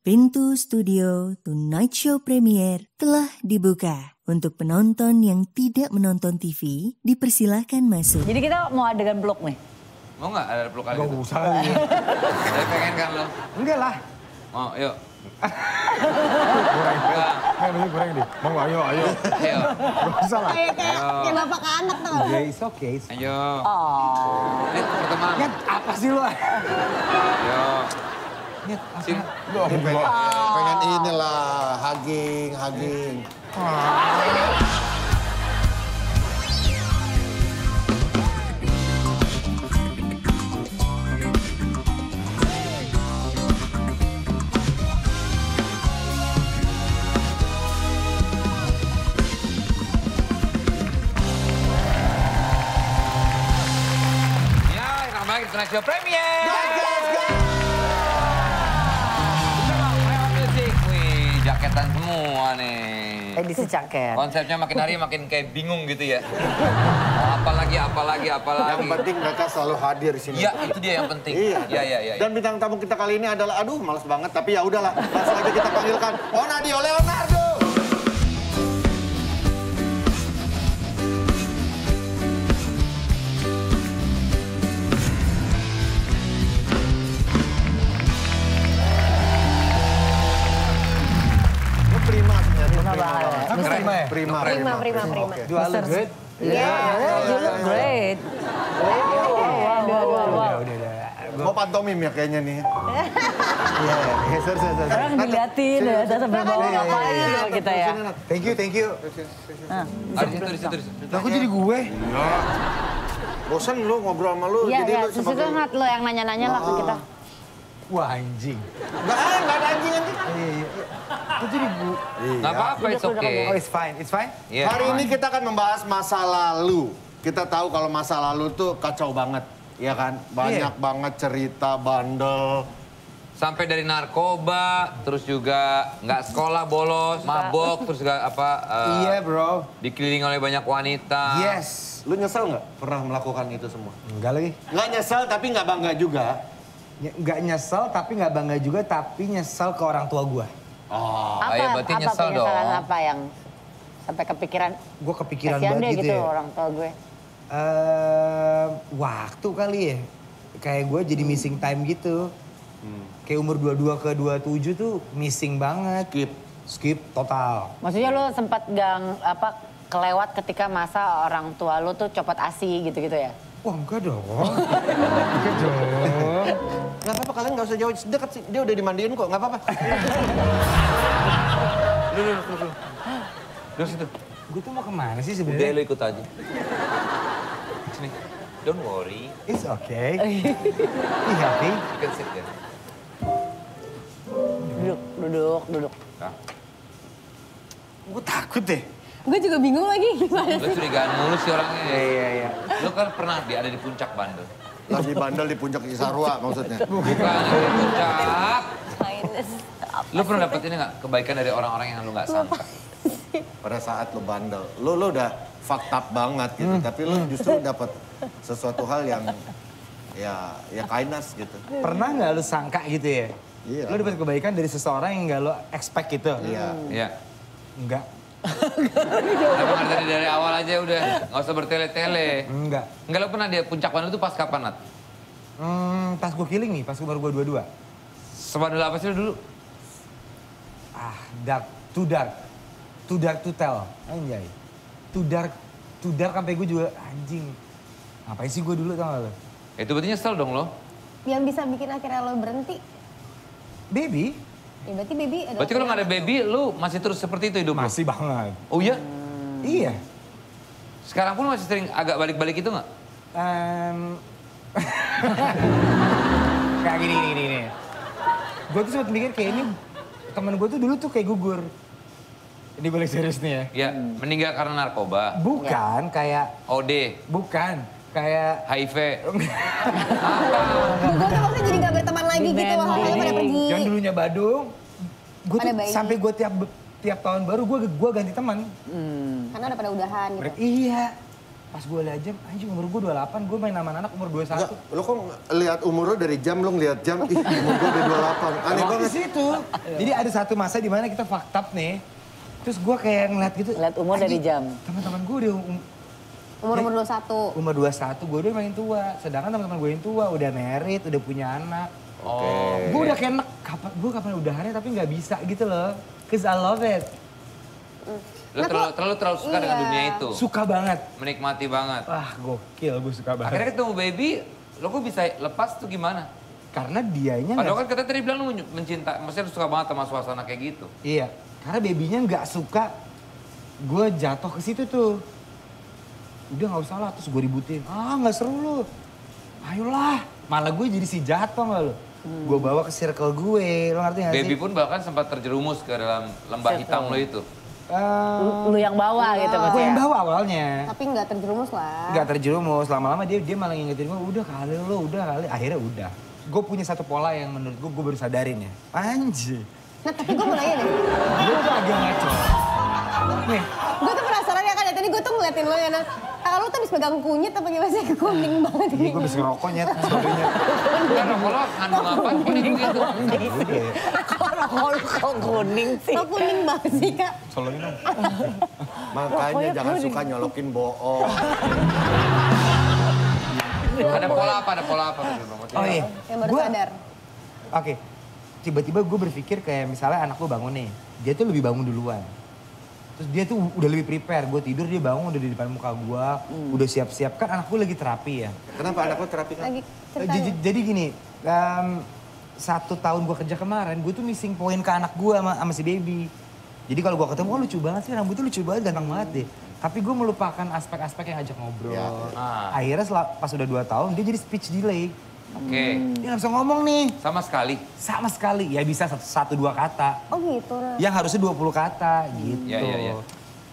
Pintu studio Tonight Show Premiere telah dibuka. Untuk penonton yang tidak menonton TV, dipersilahkan masuk. Jadi kita mau adegan peluk nih? Mau nggak ada peluk kali Gak gitu? usah lagi. Saya pengen kan lo? Enggak lah. Mau, yuk. Kurang. Kurang deh. Mau nggak? Ayo. Ayo. Gak usah lah. Kayak bapak ke anak tuh. Yeah, it's okay. Ayo. Oh. Ini pertemanan. Nyet, apa sih lu? Ayo. Nyet, Sini. Pengen inilah, hugging. Ya, enak banget Tonight Show Premiere. Bersama Music. Wih, jaketan semua nih. Edisi jaket. Konsepnya makin hari makin kayak bingung gitu ya. Apalagi. Yang penting mereka selalu hadir di sini. Iya, itu dia yang penting. Iya. Dan bintang tamu kita kali ini adalah, aduh males banget, tapi ya udahlah. Langsung aja kita panggilkan Onadio Leonardo. Lu prima sebenarnya. Prima. Oke. Do I look good? You look great. Wow. Udah. Mau pantomim ya kayaknya nih. Iya. Sorry. Orang diliatin ya, sampai bawa ngapain sama kita ya. Thank you. Di situ. Lah kok jadi gue? Bosan lu ngobrol sama lu. Iya, lu susu kan lo yang nanya-nanya lah ke kita. Wah anjing. Nggak ada anjing. Iya. Kok jadi gue? Nggak apa-apa, it's okay. Oh, it's fine. Iya, Hari ini fine. kita akan membahas masa lalu. Kita tahu kalau masa lalu tuh kacau banget, ya kan? Banyak banget cerita bandel. Sampai dari narkoba, terus juga nggak sekolah, bolos, mabok, terus juga Iya bro. dikelilingi oleh banyak wanita. Yes. Lu nyesel nggak pernah melakukan itu semua? Enggak lagi. Nggak nyesel tapi nggak bangga juga. Nggak nyesel tapi nggak bangga juga, tapi nyesel ke orang tua gue. Oh, ya berarti nyesel dong. Apa yang sampai kepikiran? Gue kepikiran Kasian banget deh gitu ya. orang tua gue. Waktu kali ya. Kayak gue jadi missing time gitu. Kayak umur 22 ke 27 tuh missing banget. Skip total. Maksudnya lo sempat kelewat ketika masa orang tua lo tuh copot ASI gitu-gitu ya? Wah enggak dong. Enggak dong. Nggak apa-apa, kalian nggak usah jauh dekat sih. Dia udah dimandiin kok, nggak apa-apa. Terus itu. Gue tuh mau kemana sih Udah sebenarnya? lu ikut aja. Sini. Don't worry. It's okay. Be happy. You can sit there. Duduk. Nah, Gue takut deh. Gue juga bingung lagi gimana. lu curigaan mulu sih orangnya. Iya. Lu kan pernah ada di puncak bandel. Lagi bandel di puncak Cisarua maksudnya. Bukan di puncak. Lu pernah dapet ini nggak kebaikan dari orang-orang yang lu nggak sangka? Pada saat lu bandel, lu udah fucked up banget gitu. Tapi lu justru dapat sesuatu hal yang ya kindness gitu. Pernah nggak lu sangka gitu ya? Iya. Lu dapat kebaikan dari seseorang yang nggak lu expect gitu? Iya. Enggak. Kenapa nggak dari awal aja udah nggak usah bertele-tele. Enggak. Enggak, lu pernah di puncak bandel itu pas kapan, Nat? Pas gue killing nih, pas baru gue 22. Sebandel apa sih lu dulu? Too dark to tell. Anjay. Too dark sampai gue juga anjing. Ngapain sih gue dulu tau gak lo? Itu berarti nyesel dong lo. Yang bisa bikin akhirnya lo berhenti? Baby? Ya berarti baby adalah... Berarti kalau nggak ada baby, lu masih terus seperti itu hidup lu? Masih banget. Oh iya? Iya. Sekarang pun masih sering agak balik-balik itu nggak? Kayak gini. Gue tuh sempat mikir kayak ini, temen gue tuh dulu tuh kayak gugur. Ini balik serius nih ya. Ya, meninggal karena narkoba. Bukan, kayak... OD, Bukan, kayak... HIV. Gue tuh maksudnya jadi gak berteman lagi gitu, makanya pada pergi. Yang dulunya Badung, gue tuh Pada bayi. sampai gue tiap tahun baru gue ganti teman. Karena udah pada udahan gitu. Iya. Pas gue liat jam, anjing umur gue 28, gue main sama anak umur 21. Enggak, lo kok lihat umur lo dari jam, lo ngeliat jam, ih umur gue udah 28. Aneh banget. Di situ. Jadi ada satu masa di mana kita fucked up nih. Terus gue kayak ngeliat gitu. Lihat umur dari jam. Teman-teman gue udah Umur 21. umur 21, gue udah main tua. Sedangkan teman-teman gue yang tua udah married, udah punya anak. Oke. Gue udah kayak kapan udahannya tapi nggak bisa gitu loh. Cause I love it. Lo terlalu suka dengan dunia itu. Suka banget. Menikmati banget. Wah gokil, gue suka banget. Akhirnya ketemu baby, lo kok bisa lepas tuh gimana? Karena dianya Padahal kan kita tadi bilang lo mencinta, maksudnya lo suka banget sama suasana kayak gitu. Iya, karena babynya nggak suka gue jatuh ke situ tuh. Udah nggak usah lah, terus gue ributin. Ah nggak seru lu. Ayolah, malah gue jadi si jatuh nggak lo. Gue bawa ke circle gue, lo ngerti gak sih? Baby pun bahkan sempat terjerumus ke dalam lembah hitam lo itu. Lu yang bawa gitu Gue maksudnya. yang bawa awalnya. Tapi nggak terjerumus lah. Nggak terjerumus, lama-lama dia malah ngingetin gue, udah kali lo, udah kali. Akhirnya udah. Gue punya satu pola yang menurut gue baru sadarin ya. Anjir. Nah tapi gue mau nanya deh. Gue tuh agak ngaco. Nih, Gue tuh penasaran ya kan ya, tadi gue tuh ngeliatin lo ya. Kalau lo tuh habis pegang kunyit apa gimana sih? Kuning banget ini. gue bisa ngerokok nyet, sorry-nya. Kan rokok lo ngandung apa? Kuning gitu. Udah ya. Kok kuning sih? Lo kuning banget sih kak. Soloin dong. Makanya jangan suka nyolokin bohong. Ada pola apa? Oh iya. Yang baru sadar. Oke, tiba-tiba gue berpikir kayak misalnya anak gue bangun nih, dia tuh lebih bangun duluan. Terus dia tuh udah lebih prepare, gue tidur dia bangun udah di depan muka gue, udah siap-siap. Kan anak gue lagi terapi ya. Kenapa anak lo terapi kan? Lagi ceritanya. Jadi gini, 1 tahun gue kerja kemarin, gue tuh missing point ke anak gue sama si baby. Jadi kalau gue ketemu, oh lucu banget sih, rambutnya lucu banget, ganteng banget deh. Tapi gue melupakan aspek-aspek yang ajak ngobrol. Ya. Akhirnya pas udah 2 tahun, dia jadi speech delay. Oke. Dia nggak bisa ngomong nih. Sama sekali. Sama sekali, ya bisa 1-2 kata. Oh gitu nah. Yang harusnya 20 kata gitu. Iya.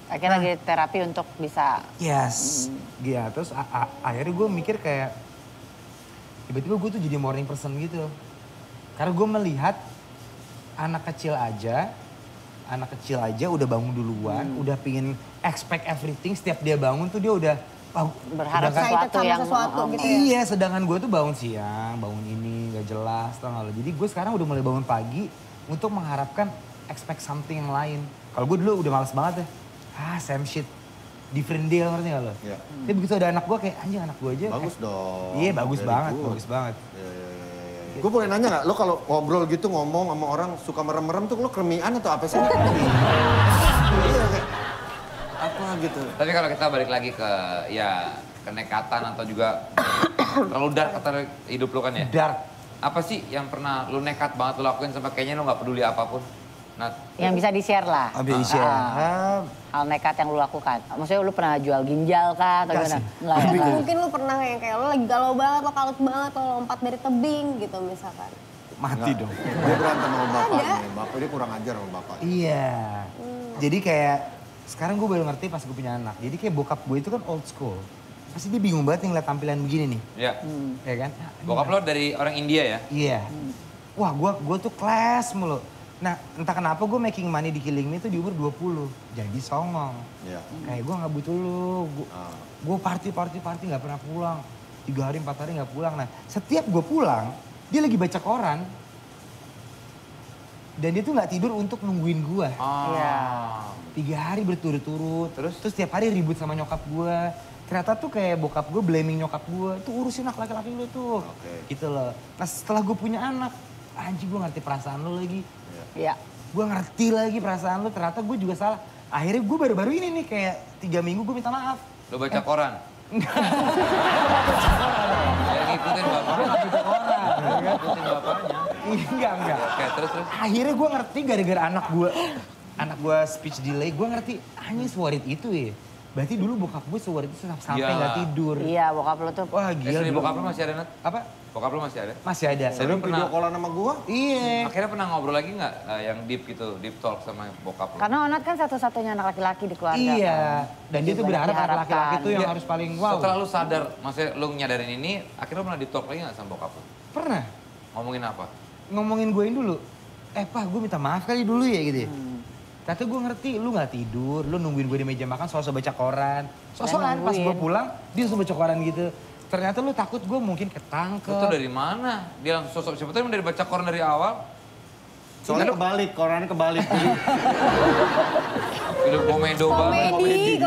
Akhirnya lagi terapi untuk bisa. Yes. Iya, terus akhirnya gue mikir kayak tiba-tiba gue tuh jadi morning person gitu. Karena gue melihat anak kecil aja udah bangun duluan, udah pingin expect everything. Setiap dia bangun tuh dia udah Berharap udah sesuatu sama yang sesuatu gitu ya. Iya, sedangkan gue tuh bangun siang, bangun ini gak jelas, tau gak lo. Jadi gue sekarang udah mulai bangun pagi untuk mengharapkan expect something yang lain. Kalau gue dulu udah males banget ya. Same shit. Different deal, ngerti gak lo? Iya. Tapi begitu ada anak gue kayak anjing anak gue aja. Bagus dong. Iya bagus Very banget, good. bagus banget. Gue boleh nanya nggak, lo kalau ngobrol gitu ngomong sama orang suka merem-merem tuh lo kremian atau apa sih? Iya kayak apa gitu. Tapi kalau kita balik lagi ke ya kenekatan atau juga terlalu dark kata hidup lo kan ya. Dark. Apa sih yang pernah lo nekat banget lo lakuin sampai kayaknya lo nggak peduli apapun? Nah, yang bisa di-share lah. Ambil share. Hal nekat yang lu lakukan. Maksudnya lu pernah jual ginjal kah atau Enggak gimana? sih. Enggak. Atau Ya? mungkin lu pernah yang kayak lo lagi galau banget, lo kalut banget, lo lompat dari tebing gitu misalkan. Mati dong. Dia berantem sama bapaknya, bapak dia kurang ajar sama bapak. Iya. Jadi kayak sekarang gue baru ngerti pas gue punya anak. Jadi kayak bokap gue itu kan old school. Pasti dia bingung banget ngeliat tampilan begini nih. ya. Ya kan? Bokap lo dari orang India ya? Iya. Wah gue tuh kelas mulu. Nah entah kenapa gue making money di Killing Me tuh di umur 20. Jadi songong. Iya. Kayak gue gak butuh lu. Gue party gak pernah pulang. 3 hari 4 hari gak pulang. Nah setiap gue pulang dia lagi baca koran. Dan dia tuh gak tidur untuk nungguin gue. Iya. 3 hari berturut-turut. Terus tiap hari ribut sama nyokap gue. Ternyata tuh kayak bokap gue blaming nyokap gue. Tuh urusin anak laki-laki lu tuh. Oke. Gitu loh. Nah setelah gue punya anak. Anjing gue ngerti perasaan lu lagi. Iya. Gue ngerti lagi perasaan lu. Ternyata gue juga salah. Akhirnya gue baru-baru ini nih kayak 3 minggu gue minta maaf. Lo baca koran? Ya ngikutin bapaknya. Ngikutin bapaknya. Enggak. Oke, terus. Akhirnya gue ngerti gara-gara anak gue speech delay. Gue ngerti anjing sewarit itu ya. Berarti dulu bokap gue sewarit itu sampai Iya. nggak tidur. Iya, bokap lu tuh. Wah gila. Istri bokap lo masih ada, Nat? Apa? Bokap lo masih ada? Masih ada. Sering video callan sama gua? Iya. Akhirnya pernah ngobrol lagi nggak yang deep gitu, deep talk sama bokap lo? Karena Onat kan satu-satunya anak laki-laki di keluarga. Iya. kan. Dan dia tuh Banyak berharap anak laki-laki diharapkan. tuh yang Iya. harus paling wow. Setelah lu sadar, maksudnya lu nyadarin ini, akhirnya lu pernah deep talk lagi nggak sama bokap lo? Pernah Ngomongin apa? ngomongin guein dulu. Pak gue minta maaf kali dulu ya gitu ya. Ternyata gue ngerti, lu gak tidur, lu nungguin gue di meja makan soal-soal baca koran. Soal-soalan pas gue pulang, dia langsung baca koran gitu. Ternyata lu takut gue mungkin ketangkep. Itu dari mana? Dia langsung sosok, siapa tahu dari baca koran dari awal. Soalnya kebalik, korannya kebalik. Film komedo banget. Komedi.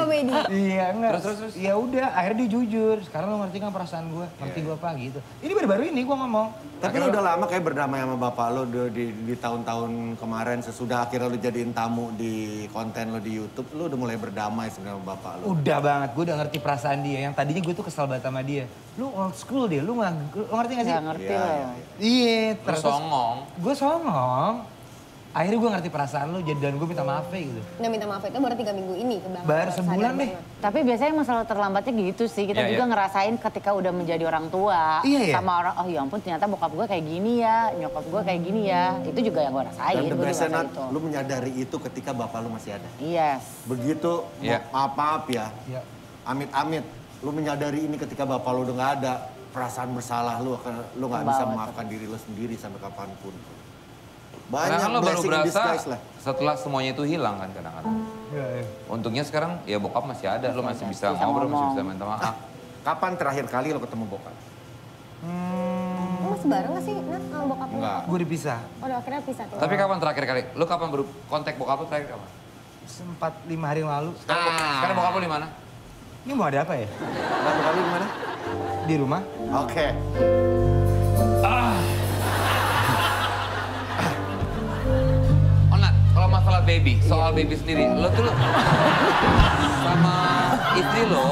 Iya, enggak. Terus. Ya udah, akhirnya dia jujur. Sekarang lo ngerti kan perasaan gue, ngerti gue apa gitu. Ini baru-baru ini gue ngomong. Tapi lu udah lama kayak berdamai sama bapak lu di tahun-tahun kemarin sesudah akhirnya lu jadiin tamu di konten lu di YouTube, lu udah mulai berdamai sebenarnya sama bapak lu. Udah banget, gue udah ngerti perasaan dia. Yang tadinya gue tuh kesel banget sama dia. Lu old school dia, lu ngerti gak sih? Gak ngerti lah. Iya, Terus songong. Gue songong. Akhirnya gue ngerti perasaan lu, dan gue minta maaf gitu. Nah minta maaf itu baru 3 minggu ini ke belakang. Baru sebulan deh. Tapi biasanya masalah terlambatnya gitu sih. Kita Iya, juga iya. ngerasain ketika udah menjadi orang tua. Iya, iya. Sama orang, oh ya ampun ternyata bokap gue kayak gini ya, nyokap gue kayak gini ya. Itu juga yang gue rasain. Dan the Gue best juga Nat, itu. lu menyadari itu ketika bapak lu masih ada. Yes. Begitu, Iya. maaf ya, Iya. amit-amit, lu menyadari ini ketika bapak lu udah gak ada, perasaan bersalah lu gak bisa Kebawa memaafkan diri lu sendiri sampai kapanpun. Karena Banyak kan lo baru blessing in berasa disguise lah. setelah semuanya itu hilang kan kadang-kadang. Iya. Untungnya sekarang ya bokap masih ada, lo masih bisa bisa ngobrol, masih ngomong. bisa minta maaf. Kapan terakhir kali lu ketemu bokap? Lu masih bareng gak sih Nat sama bokap lu? Enggak. Gue dipisah. Oh udah akhirnya pisah tuh. Tapi kapan terakhir kali? Lo kapan baru kontak bokap lo terakhir kapan? Sempat 5 hari yang lalu. Sekarang bokap lo di mana? Ini mau ada apa ya? Bokap lu di mana? Di rumah? Oke. Onat, kalau masalah baby, soal baby sendiri, lo tuh sama istri lo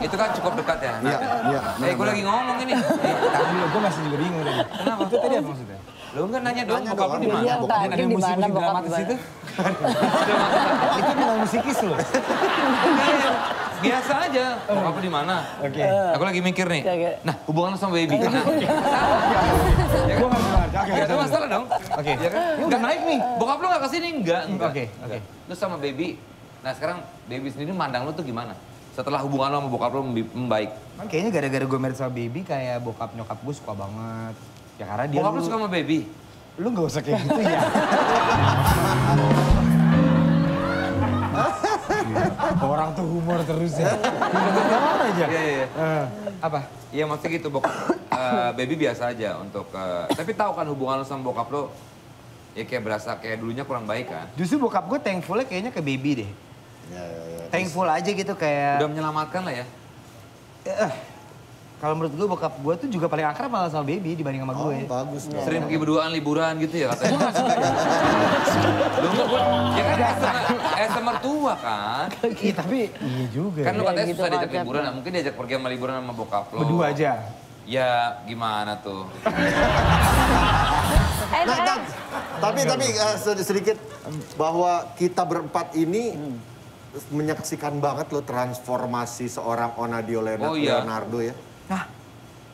itu kan cukup dekat ya? Iya, iya. Gue lagi ngomong ini. Tadi dulu, gue masih juga bingung tadi. Kenapa? Itu tadi apa maksudnya? Lo enggak nanya dong Nanya bokap lo dong. di mana? Iya, Bokap tadi di mana bokap dramatis di itu? mana? Itu memang musikis loh. biasa aja. Bokap lo di mana? Oke. Aku lagi mikir nih. Oke. Nah, hubungan lo sama baby. Nah, Gue nggak ngerti. Oke, Gak ada masalah dong. Oke. Ya kan? Ini udah naik nih. Bokap lo gak kesini? Enggak. Oke, oke. Lo sama baby. Nah sekarang baby sendiri mandang lo tuh gimana? Setelah hubungan lo sama bokap lo membaik. Kan kayaknya gara-gara gue married sama baby kayak bokap nyokap gue suka banget. Ya karena dia Bokap lo suka sama baby? Lu gak usah kayak gitu ya. Orang tuh humor terus ya. Humor aja. Iya, iya. Apa? Iya maksudnya gitu bokap. Baby biasa aja untuk... tapi tahu kan hubungan lo sama bokap lo ya kayak berasa kayak dulunya kurang baik kan? Justru bokap gue thankful-nya kayaknya ke baby deh. Ya, ya, ya. Thankful aja gitu kayak... Udah menyelamatkan lah ya? Kalau menurut gue bokap gue tuh juga paling akrab malah sama baby dibanding sama Oh, gue. bagus dong. Sering pergi berduaan liburan gitu ya katanya? Gue gak suka ya. Ya kan mertua kan? Iya tapi iya juga. Kan lu katanya gitu susah diajak konsepnya. liburan, nah, mungkin diajak pergi sama liburan sama bokap lo. Berdua aja. Ya gimana tuh? Nah, tapi sedikit bahwa kita berempat ini menyaksikan banget lo transformasi seorang Onadio Oh, iya. Leonardo ya. Nah,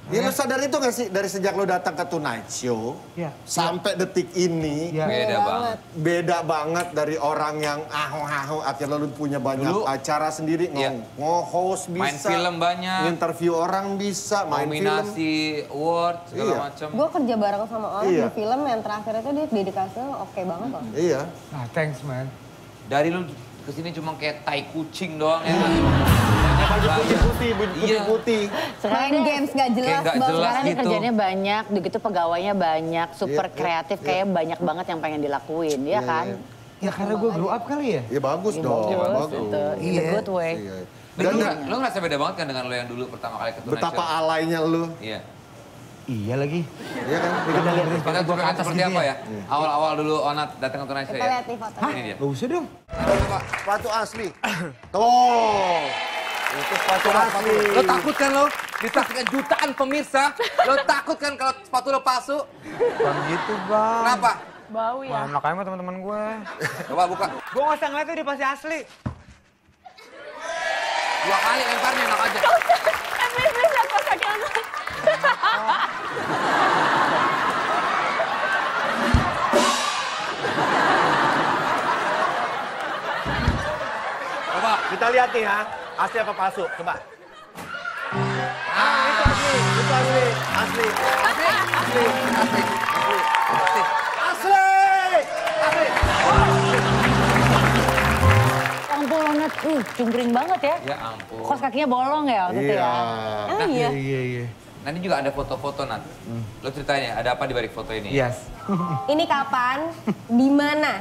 Ya lo sadar itu gak sih dari sejak lo datang ke Tonight Show Iya. sampai detik ini Iya. Beda banget. beda banget dari orang yang ahu-ahu akhirnya lo punya banyak Dulu, acara sendiri iya. nge-host bisa, Main film banyak. interview orang bisa, main film. Nominasi award segala Iya. macam. Gue kerja bareng sama orang Iya. di film yang terakhir itu dia dedikasinya oke banget loh. Iya. Nah, thanks man. Dari lu kesini cuma kayak tai kucing doang ya. Baju putih-putih, baju Iya. putih. Main games gak jelas Kayak nggak banget. jelas Sekarang dia gitu. kerjanya banyak, begitu pegawainya banyak, super Iya, iya, kreatif, iya. kayak banyak banget yang pengen dilakuin, ya kan? Ya karena gue grow up kali ya. Ya bagus Ya, dong, bagus. Itu, in a Iya. good way. Iya. Dan Dan lu ngerasa beda banget kan dengan lu yang dulu pertama kali ke Tonight betapa Show? alaynya lu. Iya. Iya lagi. Iya kan? Kita lihat Kita coba lihat seperti apa ya? Awal-awal dulu Onat datang ke Tonight Show Kita ya? lihat nih fotonya. Ini dia. Gak usah dong. Sepatu asli. Tuh. Itu sepatu asli. Lo takut kan lo? Disaksikan jutaan pemirsa. Lo takut kan kalau sepatu lo palsu? Bang gitu bang. Kenapa? Bau ya. Enak aja sama teman-teman gue. Coba buka. Gue gak usah ngeliat tuh dia pasti asli. 2 kali lemparnya enak aja. Coba kita lihat nih ya, asli apa palsu? Coba. Itu asli, itu asli, asli, asli, asli, asli, asli, asli, asli. Cungkring banget ya. Ya ampun. Kos kakinya bolong ya waktu itu ya. Emang iya? Iya. Nanti juga ada foto-foto, Nat. Lo ceritain ya, ada apa di balik foto ini? Yes. Ini kapan? Di mana?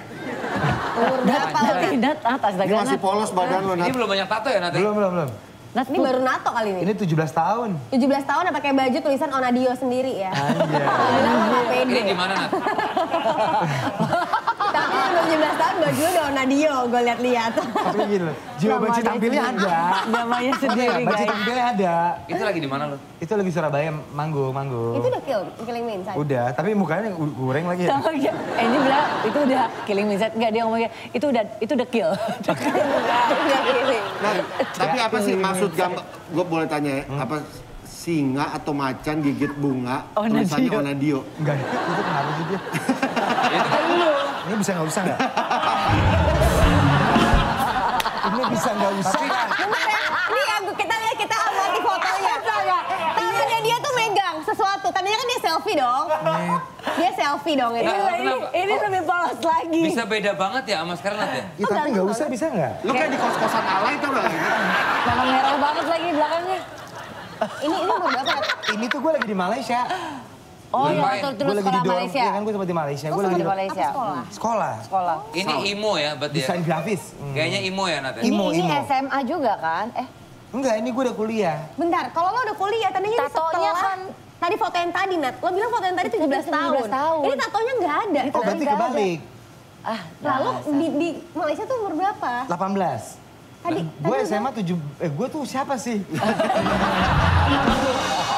Umur berapa lo? Nat, astaga. Ini masih polos badan lo, Ini Nat. belum banyak tato ya, Nat? Belum. Nat, Ini baru NATO kali ini. Ini 17 tahun. 17 tahun pakai baju tulisan Onadio sendiri ya. Anjay. Bilang sama pede. Ini di mana, Nat? Tapi yang 17 tahun baju udah Onadio, gue lihat-lihat. Tapi gini loh, jiwa Namanya baci tampilnya sendiri. ada. Namanya sendiri, Baci guys. tampilnya ada. Itu lagi di mana lo? Itu lagi Surabaya manggung. Itu udah killing me inside. Udah, tapi mukanya goreng lagi. Sama kayak, ini bilang itu udah killing me inside. Enggak, dia ngomongnya itu udah kill. Udah killing. Nah, tapi apa sih maksud gambar? Gue boleh tanya ya, apa singa atau macan gigit bunga, tulisannya Onadio? Enggak, itu kenapa sih dia? Ini bisa nggak usah nggak? Ini bisa nggak usah nggak? Bener ya? Ini ya, kita amati fotonya. Tangannya dia tuh megang sesuatu. Tadinya kan dia selfie dong. Dia selfie dong itu. Ini lebih polos lagi. Bisa beda banget ya sama sekarang, Nat ya? Ya, tapi nggak usah, bisa nggak? Lu kayak di kos-kosan alay tau gak? Memang merah banget lagi belakangnya. Ini umur berapa? Ini tuh gue lagi di Malaysia. Oh iya, Ngapain? betul Gue terus lagi sekolah di dorm, Malaysia. ya kan gue sempat di Malaysia. Gue Di lagi di Malaysia. Sekolah. sekolah. Ini imo ya, berarti ya? Desain grafis. Kayaknya imo ya, Nat ya? Imo. Ini SMA juga kan? Enggak, ini gue udah kuliah. Bentar, kalau lo udah kuliah, tadinya ini Tatonya setelah kan- tadi foto yang tadi, Nat. Lo bilang foto yang tadi 17 tahun. 17 tahun. Ini tatonya nggak ada. Oh, berarti nggak ada. kebalik. Lalu di Malaysia tuh umur berapa? 18. Tadi Gue SMA 7, gue tuh siapa sih?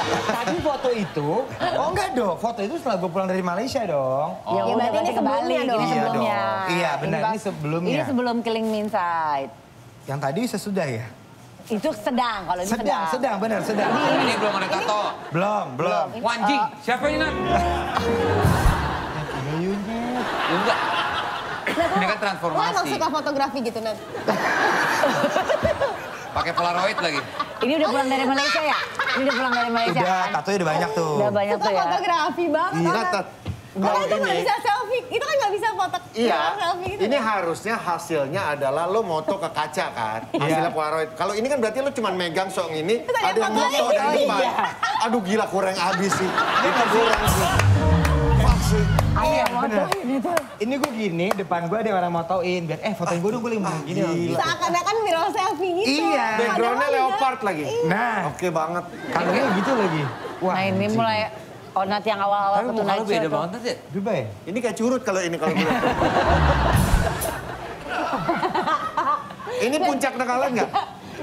Tadi foto itu, oh enggak dong, foto itu setelah gue pulang dari Malaysia dong. Ya, Ya, berarti ini sebelumnya dong. Ini Iya sebelumnya. dong. Iya, benar, pas- ini sebelumnya. Ini sebelum Killing Me Inside. Yang tadi sesudah ya? Itu sedang, kalau ini Sedang, benar, sedang. Ini belum ada tato. Belum. Wanjing, siapa ini, Nat? Gayunya. Enggak. Nat, Ini kan Lo emang transformasi. suka fotografi gitu, Nat? Pakai Polaroid lagi. Ini udah pulang dari Malaysia ya? Ini udah pulang dari Malaysia. Udah, kan? tatonya udah banyak tuh. Udah banyak Suka tuh ya. fotografi banget Iya, orang. Tat. Kalau Kalau itu nggak ini, bisa selfie, itu kan nggak bisa foto iya, selfie gitu. ini harusnya hasilnya adalah lo moto ke kaca kan, hasilnya Polaroid. Kalau ini kan berarti lo cuma megang sok ini, Terus ada ada yang fotonya. moto dari Oh, depan. iya. Aduh gila kurang abis sih, itu kurang sih. Fuck sih. Iya, bener. Ini gue gini, depan gue ada orang motoin. Biar, fotoin gue dong, gue lagi gini. Gila. Seakan-akan viral selfie gitu. Iya. Backgroundnya leopard lagi. Nah, Oke banget. kalungnya gitu lagi. Wah, Nah ini mulai Onat yang awal-awal Tapi ke muka Tonight lu Show beda tuh. banget, Nat ya? berubah ya? Ini kayak curut kalau ini kalau gue. Ini puncak kenakalan nggak?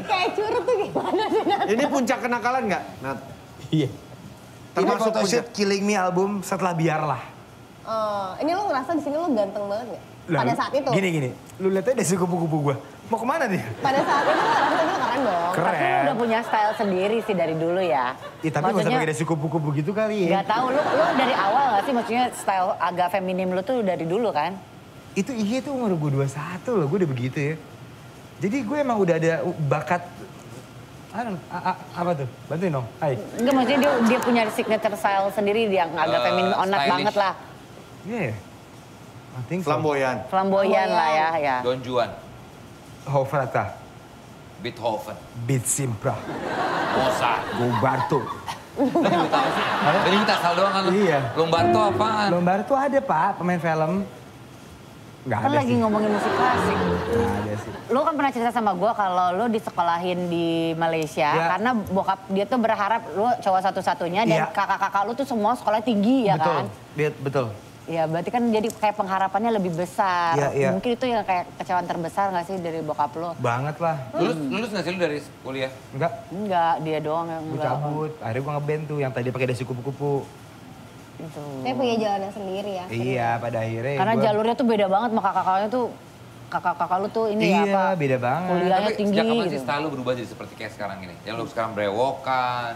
Kayak curut tuh gimana sih, Nat? Ini puncak kenakalan nggak? Nat. Iya. Ini Termasuk photoshoot Killing Me album setelah Biarlah. Ini lo ngerasa di sini lo ganteng banget nggak? Pada saat itu? Gini. Lu lihat aja deh kupu-kupu gue. Mau kemana dia? Pada saat itu lo ngerasa lo keren dong? Tapi lu udah punya style sendiri sih dari dulu ya. Iya, tapi nggak usah pakai dasi kupu-kupu gitu kali ya. Gak tahu lu dari awal gak sih maksudnya style agak feminim lu tuh dari dulu kan? Itu iya tuh umur gue 21 loh, gue udah begitu ya. Jadi gue emang udah ada bakat. Apa tuh? Bantuin dong. Hai. Enggak maksudnya dia punya signature style sendiri yang agak feminim Onat stylish. banget lah. Iya. I think so. Flamboyan. Flamboyan lah ya. Don Juan, Hofrata, Beethoven, Beat Simpra, Mozart. Gobarto. Lu juga tahu sih? Jadi kita asal doang kan lu? Iya. Lombardo apaan? Lombardo ada pak, pemain film. Nggak Kan ada lagi sih. ngomongin musik klasik. Nggak ada sih. Lu kan pernah cerita sama gue kalau lu disekolahin di Malaysia Ya. karena bokap dia tuh berharap lu cowok satu-satunya dan Iya. kakak-kakak lu tuh semua sekolah tinggi ya Betul, kan? betul. Ya berarti kan jadi kayak pengharapannya lebih besar. Iya, iya. Mungkin itu yang kayak kecewaan terbesar gak sih dari bokap lu? Banget lah. Lulus nggak sih lu dari kuliah? Enggak, Enggak, dia doang yang gue enggak. cabut. Akhirnya gue ngeband tuh yang tadi pakai dasi kupu-kupu. Gitu. Saya punya jalannya sendiri ya. Iya, pada akhirnya Karena gua- jalurnya tuh beda banget sama kakak-kakaknya tuh. Kakak-kakak lu tuh ini ya Iya, apa? beda banget. Kuliahnya Tapi tinggi sejak kapan gitu. sih style lu berubah jadi seperti kayak sekarang ini? Yang lu sekarang brewokan,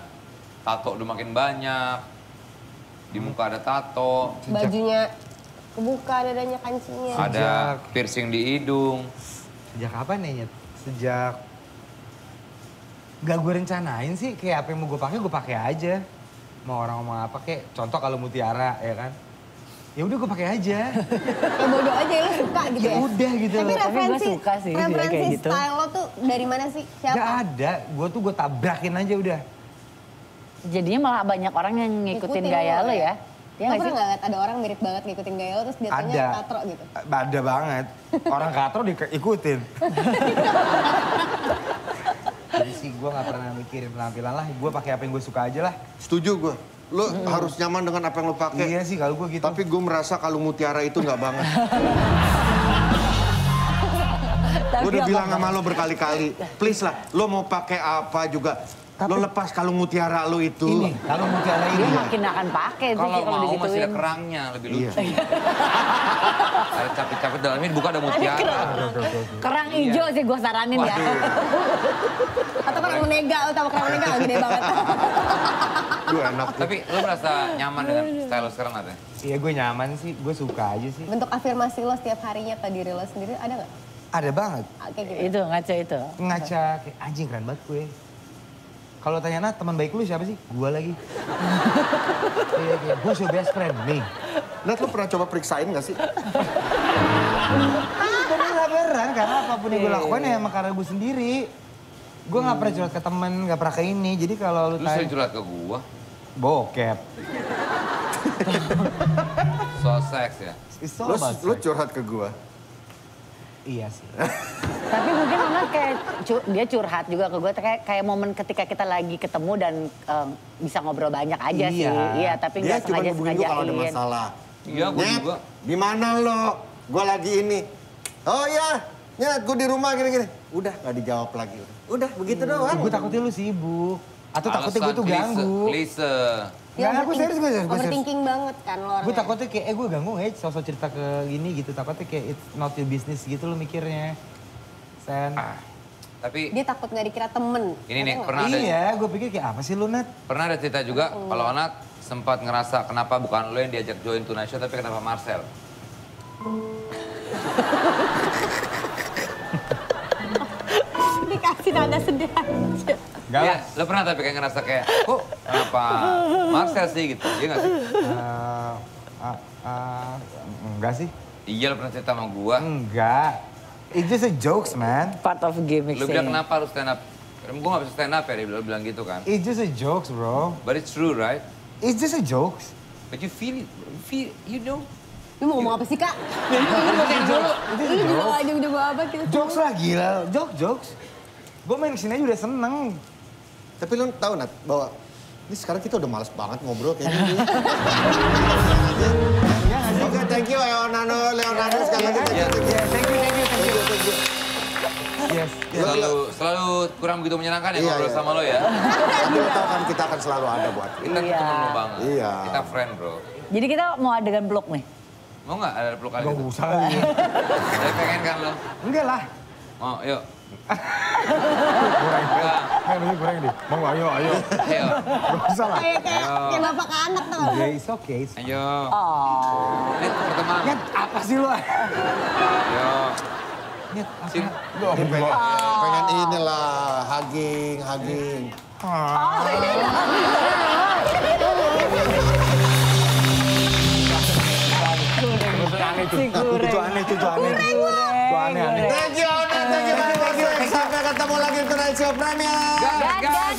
tato udah makin banyak, di muka ada tato, Bajunya kebuka, dadanya kancingnya. ada piercing di hidung. Sejak kapan nih, Nyet? Sejak... Gak gue rencanain sih, kayak apa yang mau gue pakai aja. Mau orang ngomong apa kayak, contoh kalau mutiara ya kan. Ya udah gue pakai aja. Ya bodo aja lu suka gitu Ya ya. udah gitu. Tapi Tapi gue referensi, suka sih dia referensi kayak gitu. style lo tuh dari mana sih? Siapa? Gak ada, gue tabrakin aja udah. Jadinya malah banyak orang yang ngikutin gaya lo ya. Iya Lo nggak pernah sih? nggak liat ada orang mirip banget ngikutin gaya lo terus dia tanya Ada. katro gitu? Ada banget. Orang katro diikutin. Jadi sih gue gak pernah mikirin penampilan lah. Gue pakai apa yang gue suka aja lah. Setuju gue. Lo harus nyaman dengan apa yang lo pakai. Iya sih kalau gue gitu. Tapi gue merasa kalung mutiara itu nggak banget. Gue udah bilang sama lo berkali-kali, please lah, lo mau pakai apa juga, lo lepas kalung mutiara lo itu. Ini, kalau mutiara Dia ini. makin akan pakai sih Kalau kalau mau masih ada digituin. kerangnya, lebih Iya. lucu. Ada capit-capit dalamnya dibuka ada mutiara. Kerang hijau sih gue saranin ya. Atau kerang menega, lo tau kerang menega gak gede banget. Duh enak. Tapi lo merasa nyaman dengan style lo sekarang nggak? Iya gue nyaman sih, gue suka aja sih. Bentuk afirmasi lo setiap harinya ke diri lo sendiri ada nggak? Ada banget. Kayak gitu. Itu ngaco itu. Ngaca, kayak anjing keren banget gue. Kalau tanya Nat, teman baik lu siapa sih? Gue lagi. Iya, kayak who's your best friend? Me. Nat, lo pernah coba periksain gak sih? Tapi gak pernah, karena apapun yang gue lakukan ya emang karena gue sendiri. Gue gak pernah curhat ke temen, gak pernah ke ini. Jadi kalau lu Lu sering tanya, curhat ke gua, bokep. soal seks ya. It's all about Lo sex. curhat ke gue. Iya sih. Tapi mungkin Ona kayak dia curhat juga ke gue kayak momen ketika kita lagi ketemu dan bisa ngobrol banyak aja sih. Iya. Iya, tapi Dia nggak cuma hubungin gue kalau ada sengaja-sengajain. masalah. Iya, gua Nyet, juga. di mana lo? Gue lagi ini. Oh iya, Nyet, gue di rumah gini-gini. Udah, gak dijawab lagi. Udah, begitu doang. Gue takutnya lu sibuk. Atau takutnya gue tuh ganggu. Klise. Nggak, gue serius, gue serius. Overthinking banget kan lo orangnya. Gue takutnya kayak, gue ganggu sosok cerita ke gini gitu. Takutnya kayak it's not your business gitu lo mikirnya. Sen. Tapi Dia takut gak dikira temen. ini nih, Ada nggak? pernah ada, Iya, gue pikir kayak apa sih lu Nat? pernah ada cerita juga kalau Onat sempat ngerasa kenapa bukan lo yang diajak join Tonight Show, tapi kenapa Marcel? Dikasih tanda sedih aja. Enggak Iya, lah. lo pernah tapi kayak ngerasa kayak, kok kenapa Marcel sih gitu? Iya gak sih? Enggak sih. Iya, lo pernah cerita sama gua. Enggak. It's just a jokes, man. Part of gimmick Lo bilang kenapa harus stand up? Gue gak bisa stand up ya, dia bilang gitu kan. It's just a jokes, bro. But it's true, right? It's just a jokes. But you feel it, you know. Lu mau ngomong apa sih, Kak? Lu juga gak jago-jago apa gitu. Jokes lah, gila. Jokes. Gue main kesini aja udah seneng. Tapi lo tahu Nat, bahwa ini sekarang kita udah males banget ngobrol kayak gini. Oke, thank you Leonardo sekali lagi. Iya. Thank you. Yes. Selalu kurang begitu menyenangkan ya Iya, ngobrol iya. sama lo ya. Tapi lo tahu kan kita akan selalu ada buat lo. Kita tuh temen lo banget. Iya. Kita friend bro. Jadi kita mau adegan peluk nih. Mau nggak ada peluk kali Gak gitu? usah lagi. Saya pengen kan lo. Enggak lah. Mau, yuk. Kurang deh. Mau nggak? Ayo. Ayo. Gak usah lah. Kayak bapak ke anak tau. Yeah, it's okay. Ayo. Oh. Ini pertemanan. Nyet, apa sih lu? Ayo. Nyet, apa? Sini. Dia pengen inilah, hugging. Itu aneh. Thank you, Nat. Thank you. Sampai ketemu lagi di Tonight Show Premier. Gas.